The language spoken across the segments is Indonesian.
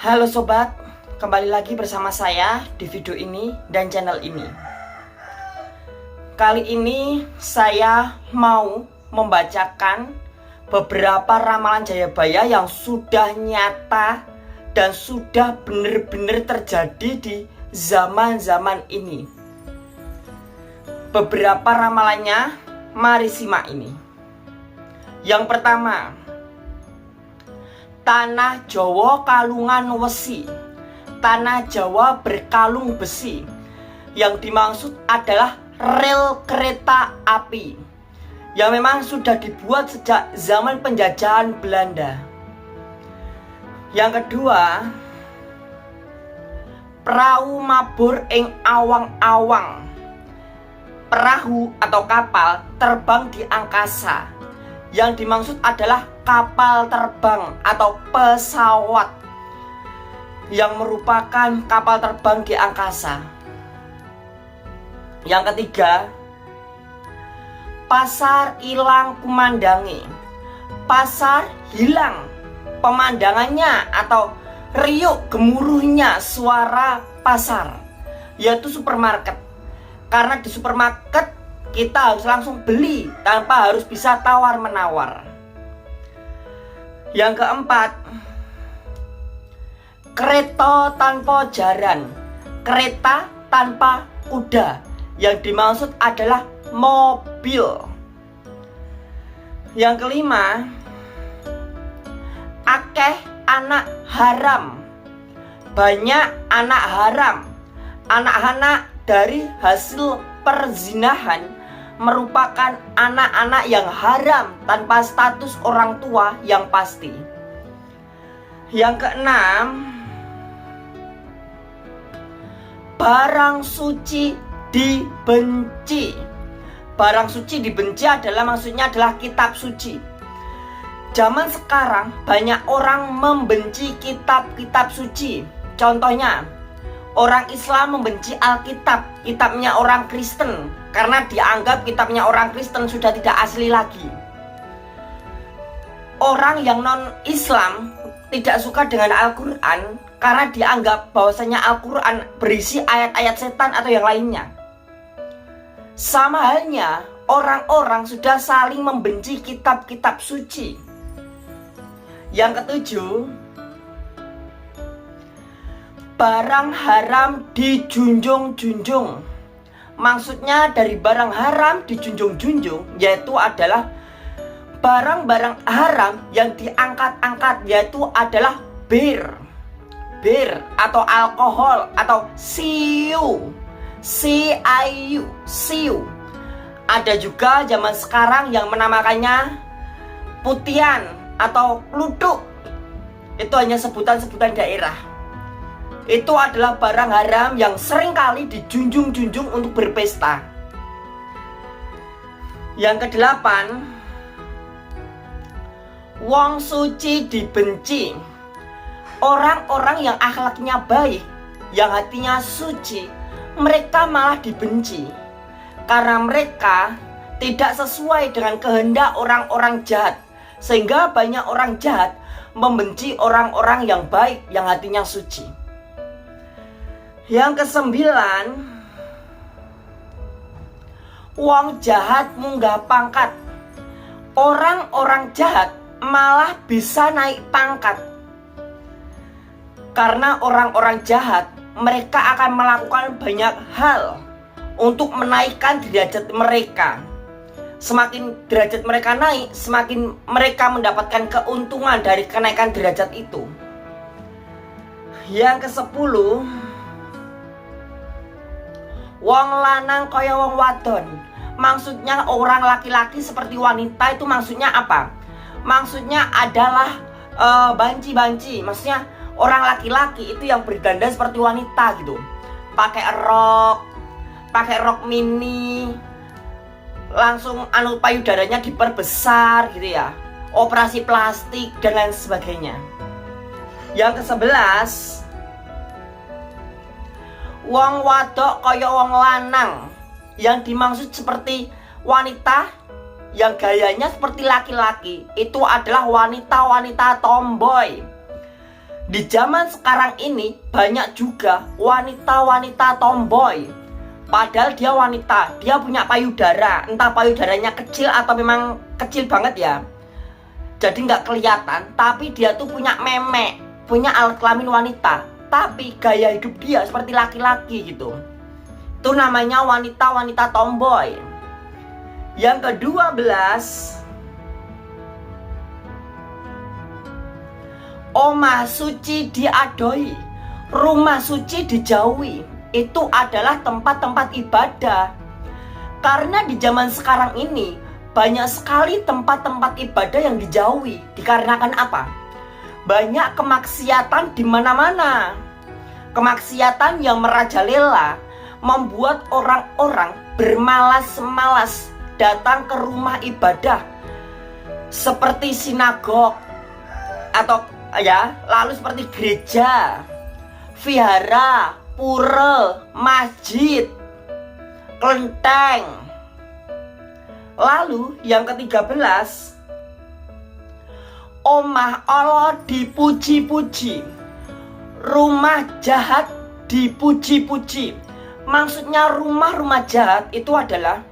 Halo sobat, kembali lagi bersama saya di video ini dan channel ini. Kali ini saya mau membacakan beberapa ramalan Jayabaya yang sudah nyata dan sudah benar-benar terjadi di zaman-zaman ini. Beberapa ramalannya, mari simak ini. Yang pertama, Tanah Jawa kalungan wesi, tanah Jawa berkalung besi. Yang dimaksud adalah rel kereta api yang memang sudah dibuat sejak zaman penjajahan Belanda. Yang kedua, perahu mabur ing awang-awang. Perahu atau kapal terbang di angkasa. Yang dimaksud adalah kapal terbang atau pesawat yang merupakan kapal terbang di angkasa. Yang ketiga, pasar ilang kumandangi. Pasar hilang pemandangannya atau riuk gemuruhnya suara pasar, yaitu supermarket. Karena di supermarket kita harus langsung beli tanpa harus bisa tawar-menawar. Yang keempat, kereta tanpa jaran, kereta tanpa kuda. Yang dimaksud adalah mobil. Yang kelima, akeh anak haram, banyak anak haram. Anak-anak dari hasil perzinahan merupakan anak-anak yang haram tanpa status orang tua yang pasti. Yang keenam, barang suci dibenci. Barang suci dibenci adalah maksudnya adalah kitab suci. Zaman sekarang banyak orang membenci kitab-kitab suci. Contohnya, orang Islam membenci Alkitab, kitabnya orang Kristen, karena dianggap kitabnya orang Kristen sudah tidak asli lagi. Orang yang non-Islam tidak suka dengan Al-Quran karena dianggap bahwasanya Al-Quran berisi ayat-ayat setan atau yang lainnya. Sama halnya, orang-orang sudah saling membenci kitab-kitab suci. Yang ketujuh, barang haram dijunjung-junjung. Maksudnya dari barang haram dijunjung-junjung yaitu adalah barang-barang haram yang diangkat-angkat, yaitu adalah bir atau alkohol atau siu. Ada juga zaman sekarang yang menamakannya putian atau luduk. Itu hanya sebutan-sebutan daerah. Itu adalah barang haram yang seringkali dijunjung-junjung untuk berpesta. Yang kedelapan, wong suci dibenci. Orang-orang yang akhlaknya baik, yang hatinya suci, mereka malah dibenci. Karena mereka tidak sesuai dengan kehendak orang-orang jahat. Sehingga banyak orang jahat membenci orang-orang yang baik, yang hatinya suci. Yang kesembilan, wong jahat munggah pangkat. Orang-orang jahat malah bisa naik pangkat. Karena orang-orang jahat, mereka akan melakukan banyak hal untuk menaikkan derajat mereka. Semakin derajat mereka naik, semakin mereka mendapatkan keuntungan dari kenaikan derajat itu. Yang kesepuluh, wong lanang kaya wong wadon. Maksudnya orang laki-laki seperti wanita itu maksudnya apa? Maksudnya adalah banci-banci. Maksudnya orang laki-laki itu yang berdandan seperti wanita gitu. Pakai rok mini, langsung payudaranya diperbesar gitu ya. Operasi plastik dan lain sebagainya. Yang ke-11, wong wadok kaya wong lanang. Yang dimaksud seperti wanita yang gayanya seperti laki-laki, itu adalah wanita-wanita tomboy. Di zaman sekarang ini banyak juga wanita-wanita tomboy. Padahal dia wanita, dia punya payudara. Entah payudaranya kecil atau memang kecil banget ya, jadi nggak kelihatan. Tapi dia tuh punya memek, punya alat kelamin wanita, tapi gaya hidup dia seperti laki-laki gitu. Itu namanya wanita-wanita tomboy. Yang ke-12, omah suci diadoi, rumah suci dijauhi. Itu adalah tempat-tempat ibadah. Karena di zaman sekarang ini banyak sekali tempat-tempat ibadah yang dijauhi. Dikarenakan apa? Banyak kemaksiatan di mana-mana. Kemaksiatan yang merajalela membuat orang-orang bermalas-malas datang ke rumah ibadah seperti sinagog atau ya, lalu seperti gereja, vihara, pura, masjid, kelenteng. Lalu yang ke-13, omah Allah dipuji-puji, rumah jahat dipuji-puji. Maksudnya rumah-rumah jahat itu adalah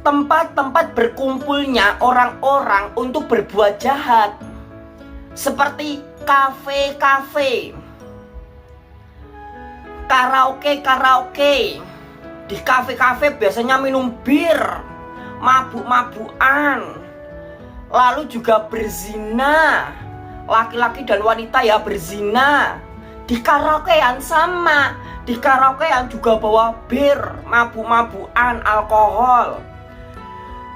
tempat-tempat berkumpulnya orang-orang untuk berbuat jahat. Seperti kafe-kafe, karaoke-karaoke. Di kafe-kafe biasanya minum bir, mabuk-mabukan, lalu juga berzina. Laki-laki dan wanita ya berzina. Di karaokean sama, di karaokean juga bawa bir, mabuk-mabukan, alkohol.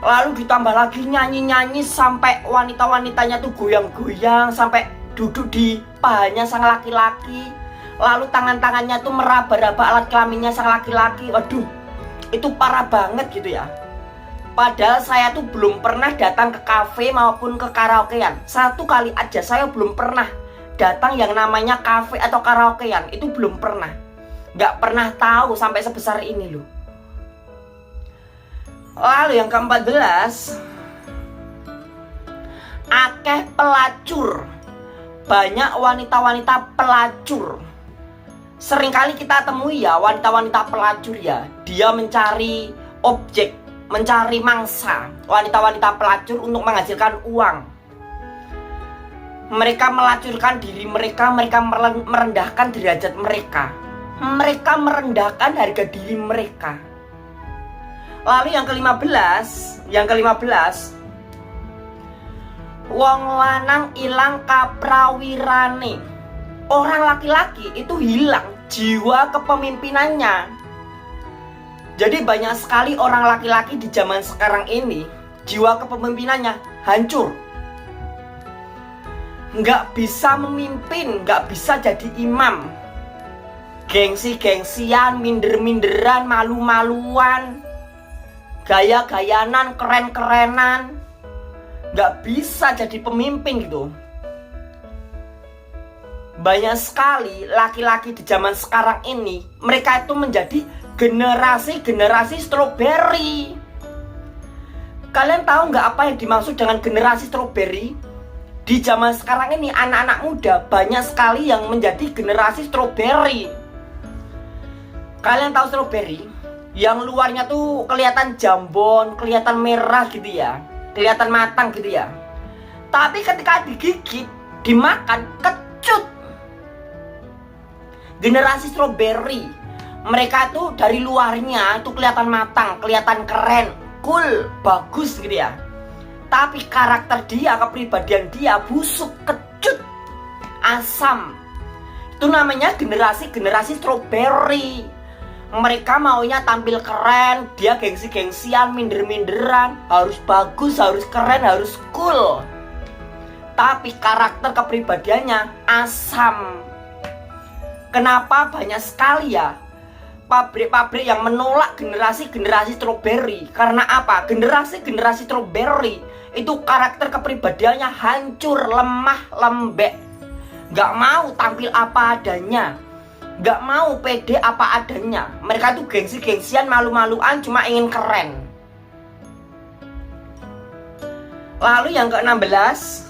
Lalu ditambah lagi nyanyi-nyanyi sampai wanita-wanitanya tuh goyang-goyang, sampai duduk di pahanya sang laki-laki. Lalu tangan-tangannya tuh meraba-raba alat kelaminnya sang laki-laki. Waduh, itu parah banget gitu ya. Padahal saya tuh belum pernah datang ke kafe maupun ke karaokean. Satu kali aja saya belum pernah datang yang namanya kafe atau karaokean. Itu belum pernah. Gak pernah tahu sampai sebesar ini loh. Lalu yang ke-14, akeh pelacur. Banyak wanita-wanita pelacur. Seringkali kita temui ya wanita-wanita pelacur ya. Dia mencari objek, mencari mangsa. Wanita-wanita pelacur untuk menghasilkan uang. Mereka melacurkan diri mereka, mereka merendahkan derajat mereka. Mereka merendahkan harga diri mereka. Lalu yang ke-15, wong lanang ilang kaprawirane. Orang laki-laki itu hilang jiwa kepemimpinannya. Jadi banyak sekali orang laki-laki di zaman sekarang ini jiwa kepemimpinannya hancur. Nggak bisa memimpin, nggak bisa jadi imam. Gengsi-gengsian, minder-minderan, malu-maluan, gaya-gayanan, keren-kerenan. Gak bisa jadi pemimpin gitu. Banyak sekali laki-laki di zaman sekarang ini, mereka itu menjadi generasi strawberry. Kalian tahu gak apa yang dimaksud dengan generasi strawberry? Di zaman sekarang ini anak-anak muda banyak sekali yang menjadi generasi strawberry. Kalian tahu strawberry? Yang luarnya tuh kelihatan jambon, kelihatan merah gitu ya, kelihatan matang gitu ya. Tapi ketika digigit, dimakan, kecut. Generasi strawberry, mereka tuh dari luarnya tuh kelihatan matang, kelihatan keren, cool, bagus gitu ya. Tapi karakter dia, kepribadian dia busuk, kecut, asam. Itu namanya generasi strawberry. Mereka maunya tampil keren, dia gengsi-gengsian, minder-minderan, harus bagus, harus keren, harus cool. Tapi karakter kepribadiannya asam. Kenapa banyak sekali ya pabrik-pabrik yang menolak generasi strawberry? Karena apa? Generasi strawberry itu karakter kepribadiannya hancur, lemah, lembek. Gak mau tampil apa adanya, gak mau pede apa adanya. Mereka tuh gengsi-gengsian, malu-maluan, cuma ingin keren. Lalu yang ke-16,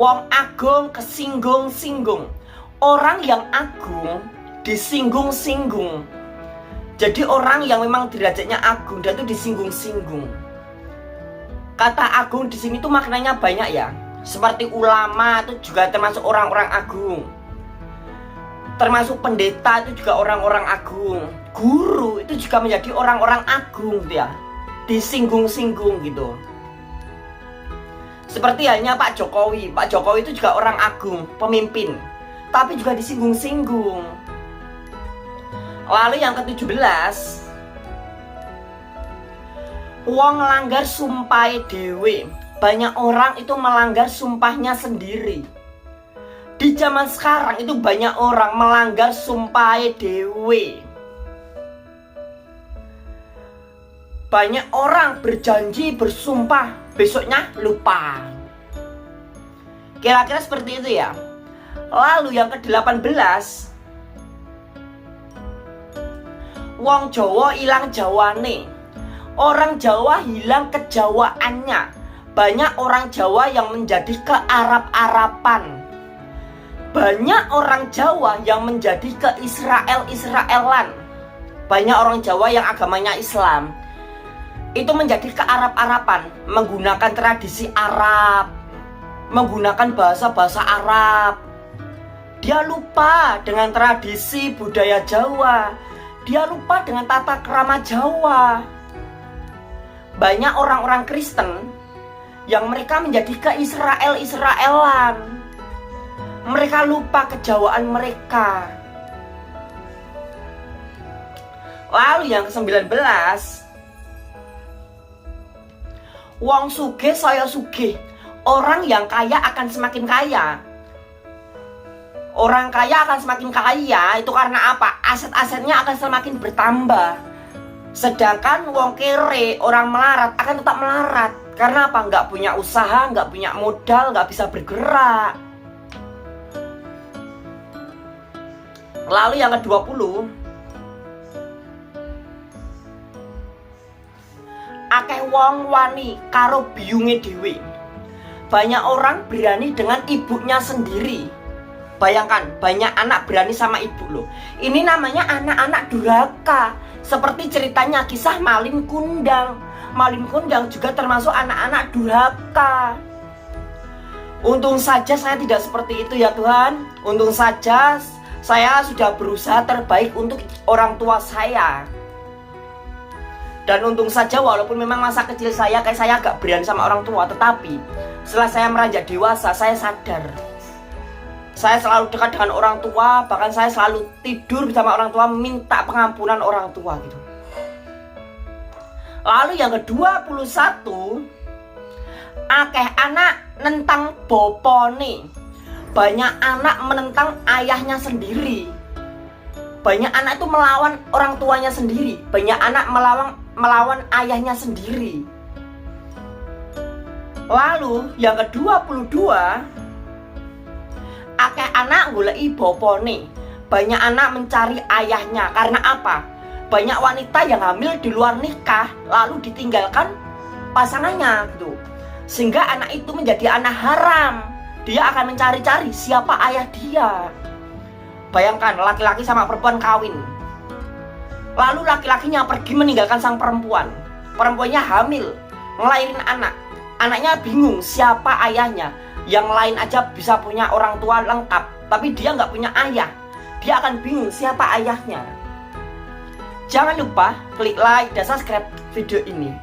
Wong agung kesinggung-singgung. Orang yang agung disinggung-singgung. Jadi orang yang memang derajatnya agung dan itu disinggung-singgung. Kata agung di sini tuh maknanya banyak ya. Seperti ulama itu juga termasuk orang-orang agung. Termasuk pendeta itu juga orang-orang agung. Guru itu juga menjadi orang-orang agung dia. Disinggung-singgung gitu. Seperti halnya Pak Jokowi. Pak Jokowi itu juga orang agung, pemimpin, tapi juga disinggung-singgung. Lalu yang ke-17, wong langgar sumpah dewe. Banyak orang itu melanggar sumpahnya sendiri. Di zaman sekarang itu banyak orang melanggar sumpah dewe. Banyak orang berjanji, bersumpah, besoknya lupa. Kira-kira seperti itu ya. Lalu yang ke-18, wong Jawa ilang jawane. Orang Jawa hilang kejawaannya. Banyak orang Jawa yang menjadi ke-Arab-Arapan. Banyak orang Jawa yang menjadi ke-Israel-Israelan. Banyak orang Jawa yang agamanya Islam itu menjadi ke-Arab-Arapan, menggunakan tradisi Arab, menggunakan bahasa-bahasa Arab. Dia lupa dengan tradisi budaya Jawa. Dia lupa dengan tata krama Jawa. Banyak orang-orang Kristen yang mereka menjadi ke-Israel-Israelan. Mereka lupa kejawaan mereka. Lalu yang ke-19, wong sugih saya sugih. Orang yang kaya akan semakin kaya. Orang kaya akan semakin kaya itu karena apa? Aset-asetnya akan semakin bertambah. Sedangkan wong kere, orang melarat akan tetap melarat. Karena apa? Nggak punya usaha, nggak punya modal, nggak bisa bergerak. Lalu yang ke-20, akeh wong wani karo biyunge dhewe. Banyak orang berani dengan ibunya sendiri. Bayangkan, banyak anak berani sama ibu loh. Ini namanya anak-anak durhaka. Seperti ceritanya kisah Malin Kundang. Malin Kundang juga termasuk anak-anak durhaka. Untung saja saya tidak seperti itu ya Tuhan. Untung saja saya sudah berusaha terbaik untuk orang tua saya. Dan untung saja walaupun memang masa kecil saya kayak saya agak berani sama orang tua, tetapi setelah saya meranjak dewasa saya sadar saya selalu dekat dengan orang tua, bahkan saya selalu tidur bersama orang tua, minta pengampunan orang tua gitu. Lalu yang ke-21, akeh anak nentang bopone. Banyak anak menentang ayahnya sendiri. Banyak anak itu melawan orang tuanya sendiri. Banyak anak melawan ayahnya sendiri. Lalu yang ke-22, akeh anak goleki bopone. Banyak anak mencari ayahnya. Karena apa? Banyak wanita yang hamil di luar nikah lalu ditinggalkan pasangannya gitu. Sehingga anak itu menjadi anak haram. Dia akan mencari-cari siapa ayah dia. Bayangkan laki-laki sama perempuan kawin. Lalu laki-lakinya pergi meninggalkan sang perempuan. Perempuannya hamil, ngelahirin anak. Anaknya bingung siapa ayahnya. Yang lain aja bisa punya orang tua lengkap, tapi dia nggak punya ayah. Dia akan bingung siapa ayahnya. Jangan lupa klik like dan subscribe video ini.